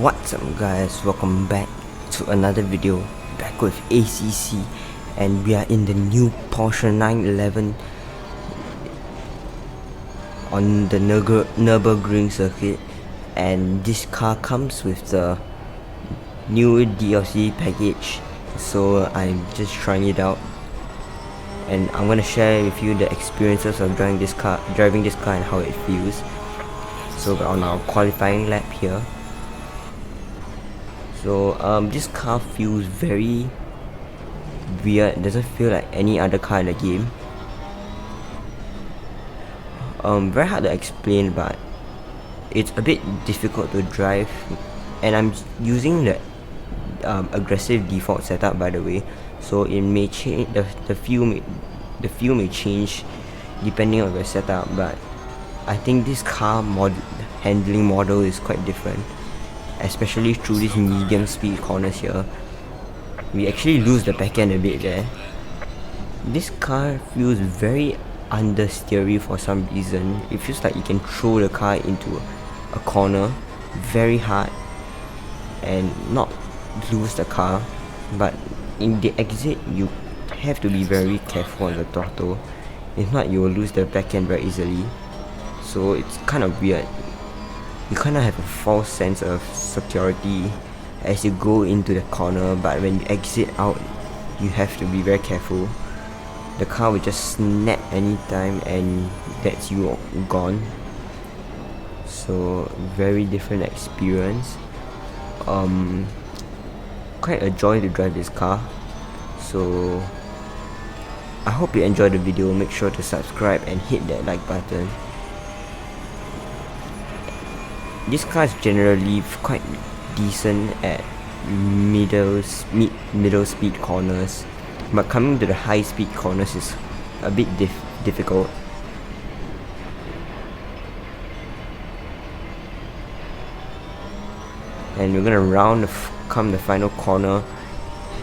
What's up guys, welcome back to another video, back with ACC, and we are in the new Porsche 911 on the Nürburgring circuit. And this car comes with the new DLC package, so I'm just trying it out and I'm gonna share with you the experiences of driving this car and how it feels. So we're on our qualifying lap here. So this car feels very weird. It doesn't feel like any other car in the game. Very hard to explain, but it's a bit difficult to drive, and I'm using the aggressive default setup, by the way, so it may change, the feel may change depending on the setup, but I think this car handling model is quite different, especially through these medium speed corners here. We actually lose the back end a bit there. This car feels very understeery for some reason. It feels like you can throw the car into a corner very hard and not lose the car, but in the exit you have to be very careful on the throttle. If not, you will lose the back end very easily. So it's kind of weird. You kind of have a false sense of security as you go into the corner, but when you exit out you have to be very careful. The car will just snap anytime and that's you gone. So very different experience. Quite a joy to drive this car. So I hope you enjoyed the video. Make sure to subscribe and hit that like button. This car is generally quite decent at middle speed corners, but coming to the high speed corners is a bit difficult. And we're gonna come the final corner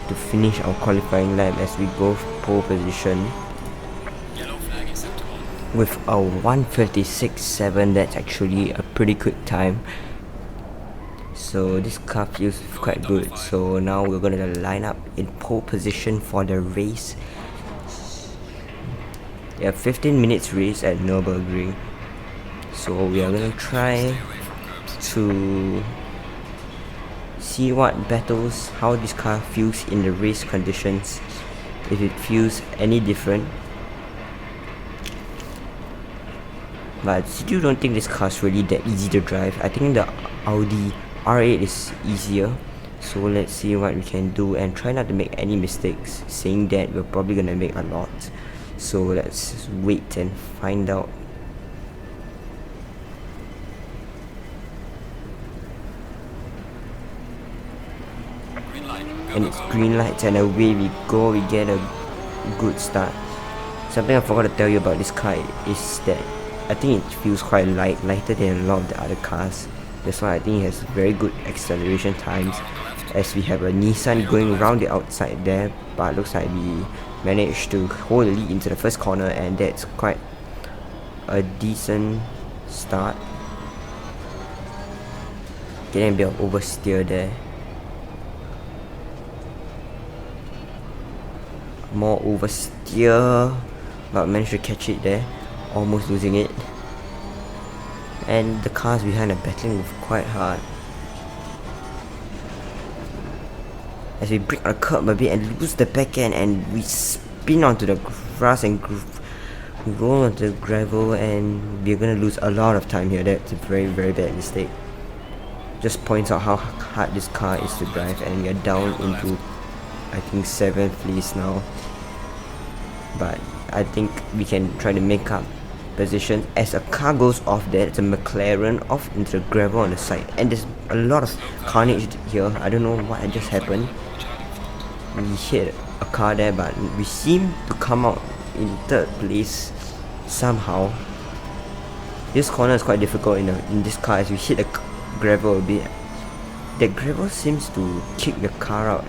to finish our qualifying lap as we go pole position with a 1:56.7. That's actually a pretty quick time. So this car feels quite good. So now we're gonna line up in pole position for the race. We have 15 minutes race at Nürburgring. So we are gonna try to see what battles, how this car feels in the race conditions, if it feels any different. But I still don't think this car is really that easy to drive. I think the Audi R8 is easier. So let's see what we can do and try not to make any mistakes. Saying that, we're probably gonna make a lot. So let's wait and find out. And it's green lights and away we go. We get a good start. Something I forgot to tell you about this car is that I think it feels quite lighter than a lot of the other cars. That's why I think it has very good acceleration times, as we have a Nissan going around the outside there, but looks like we managed to hold the lead into the first corner, and that's quite a decent start. Getting a bit of oversteer there. More oversteer, but managed to catch it there, almost losing it. And the cars behind are battling with quite hard as we break our curb a bit and lose the back end, and we spin onto the grass and roll onto the gravel, and we're gonna lose a lot of time here. That's a very bad mistake. Just points out how hard this car is to drive, and we are down into, I think, 7th place now. But I think we can try to make up position as a car goes off there. It's a McLaren off into the gravel on the side, and there's a lot of carnage here. I don't know what just happened. We hit a car there, but we seem to come out in 3rd place somehow. This corner is quite difficult in this car as we hit the gravel a bit. The gravel seems to kick the car out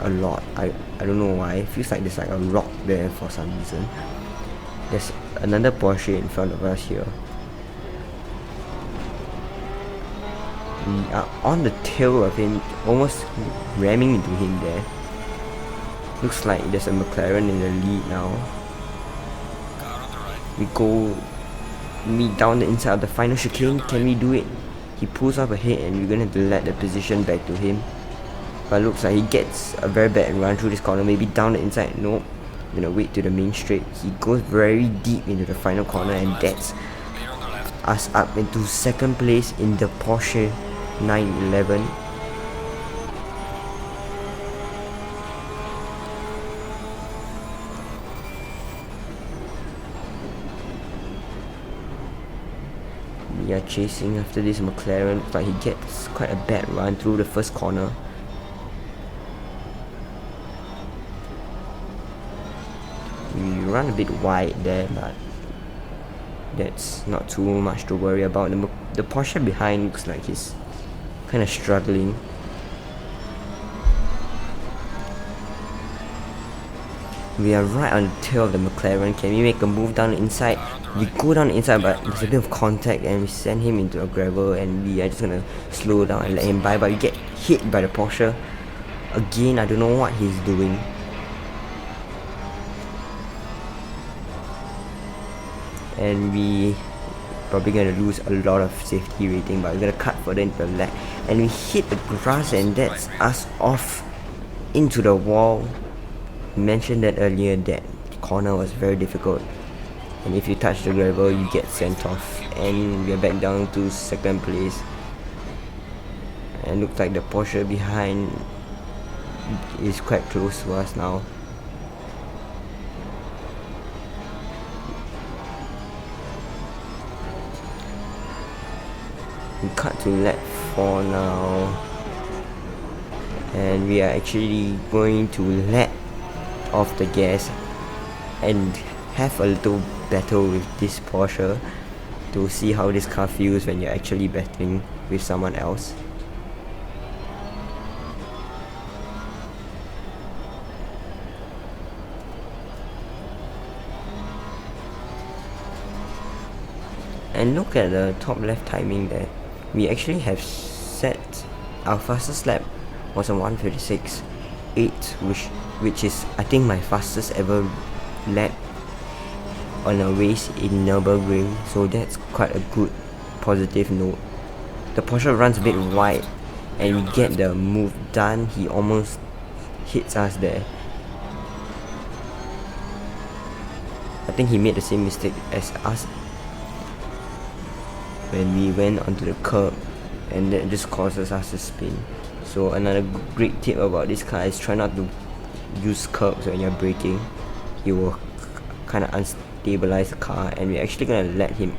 a lot. I don't know why. It feels like there's like a rock there for some reason. There's another Porsche in front of us here. We are on the tail of him, almost ramming into him there. Looks like there's a McLaren in the lead now. We go meet down the inside of the final chicane. Can we do it? He pulls up ahead and we're gonna have to let the position back to him. But looks like he gets a very bad run through this corner, maybe down the inside. Nope. Gonna wait to the main straight. He goes very deep into the final corner, and that's us up into second place in the Porsche 911. We are chasing after this McLaren, but he gets quite a bad run through the first corner. We run a bit wide there, but that's not too much to worry about. The Porsche behind looks like he's kind of struggling. We are right on the tail of the McLaren. Can we make a move down the inside? We go down the inside, but there's a bit of contact and we send him into a gravel, and we are just gonna slow down and let him by, but we get hit by the Porsche. Again, I don't know what he's doing. And we probably gonna lose a lot of safety rating, but we're gonna cut further into the left, and we hit the grass, and that's us off into the wall. Mentioned that earlier, that corner was very difficult, and if you touch the gravel you get sent off, and we're back down to second place. And looks like the Porsche behind is quite close to us now. We cut to lap 4 now, and we are actually going to let off the gas and have a little battle with this Porsche to see how this car feels when you're actually battling with someone else. And look at the top left timing there. We actually have set our fastest lap was a 1:56.8, which is I think my fastest ever lap on a race in Nürburgring, so that's quite a good positive note. The Porsche runs a bit wide and we get the move done. He almost hits us there. I think he made the same mistake as us when we went onto the curb, and that just causes us to spin. So another great tip about this car is try not to use curbs when you're braking. You will kind of unstabilize the car, and we're actually gonna let him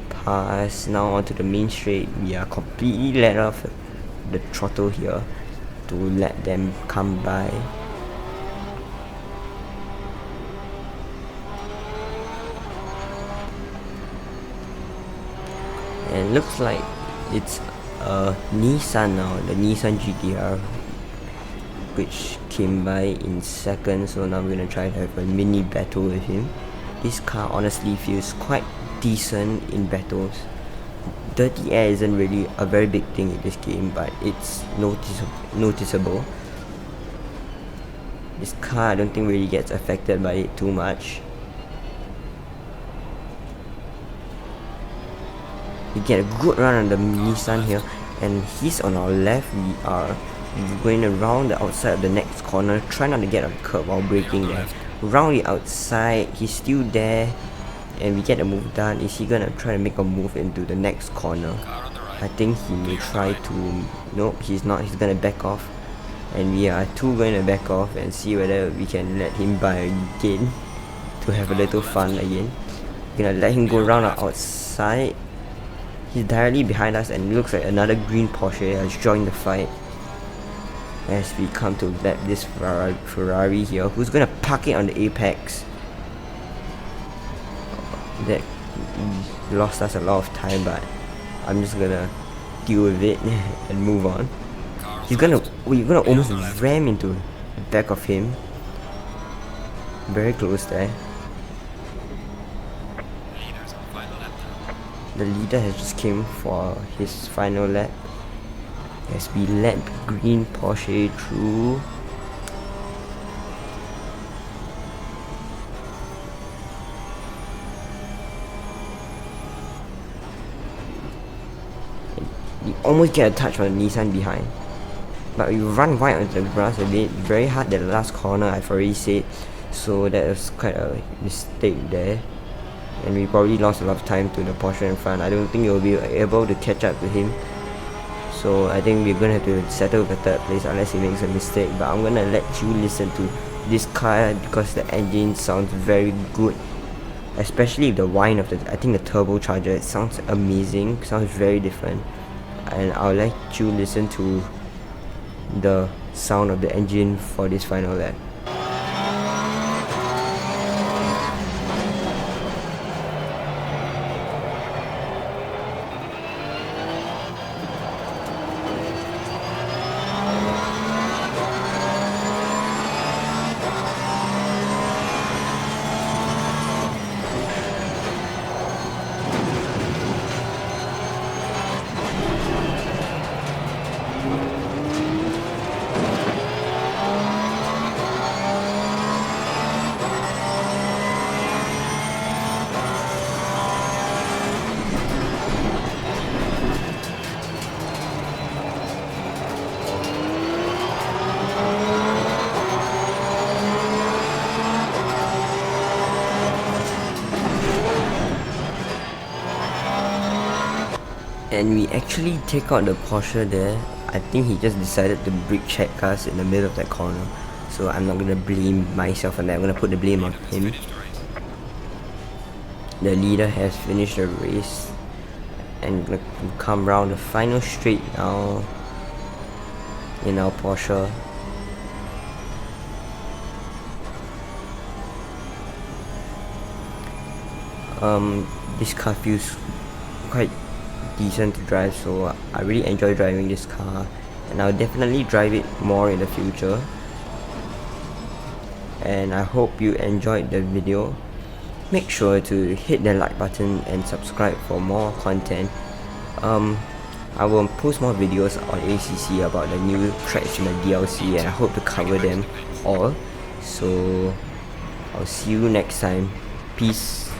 pass now onto the main straight. We are completely let off the throttle here to let them come by. And looks like it's a Nissan now, the Nissan GTR, which came by in second. So now we're gonna try to have a mini battle with him. This car honestly feels quite decent in battles. Dirty air isn't really a very big thing in this game, but it's noticeable. This car I don't think really gets affected by it too much. We get a good run on the Nissan here, and he's on our left. We are going around the outside of the next corner. Try not to get on the curb while braking there. Round the outside, he's still there, and we get a move done. Is he gonna try to make a move into the next corner? I think he may try to. Nope, he's not. He's gonna back off, and we are too going to back off and see whether we can let him by again to have a little fun again. We're gonna let him go around the outside. He's directly behind us, and it looks like another green Porsche has joined the fight as we come to lap this Ferrari here, who's gonna park it on the apex. That lost us a lot of time, but I'm just gonna deal with it and move on. We're gonna almost ram into the back of him. Very close there. the leader has just came for his final lap as we let green Porsche through. You almost get a touch from the Nissan behind, but we run wide onto the grass a bit. Very hard at the last corner, I've already said, so that was quite a mistake there, and we probably lost a lot of time to the Porsche in front. I don't think we'll be able to catch up to him, so I think we're gonna have to settle with the third place unless he makes a mistake. But I'm gonna let you listen to this car because the engine sounds very good, especially the whine of the, I think the turbocharger, it sounds amazing, sounds very different. And I'll let you listen to the sound of the engine for this final lap. And we actually take out the Porsche there. I think he just decided to brake check us in the middle of that corner, so I'm not gonna blame myself on that. I'm gonna put the blame on him. The leader has finished the race and gonna come round the final straight now in our Porsche. This car feels quite decent to drive, so I really enjoy driving this car, and I'll definitely drive it more in the future. And I hope you enjoyed the video. Make sure to hit the like button and subscribe for more content. I will post more videos on ACC about the new tracks in the DLC, and I hope to cover them all. So I'll see you next time. Peace.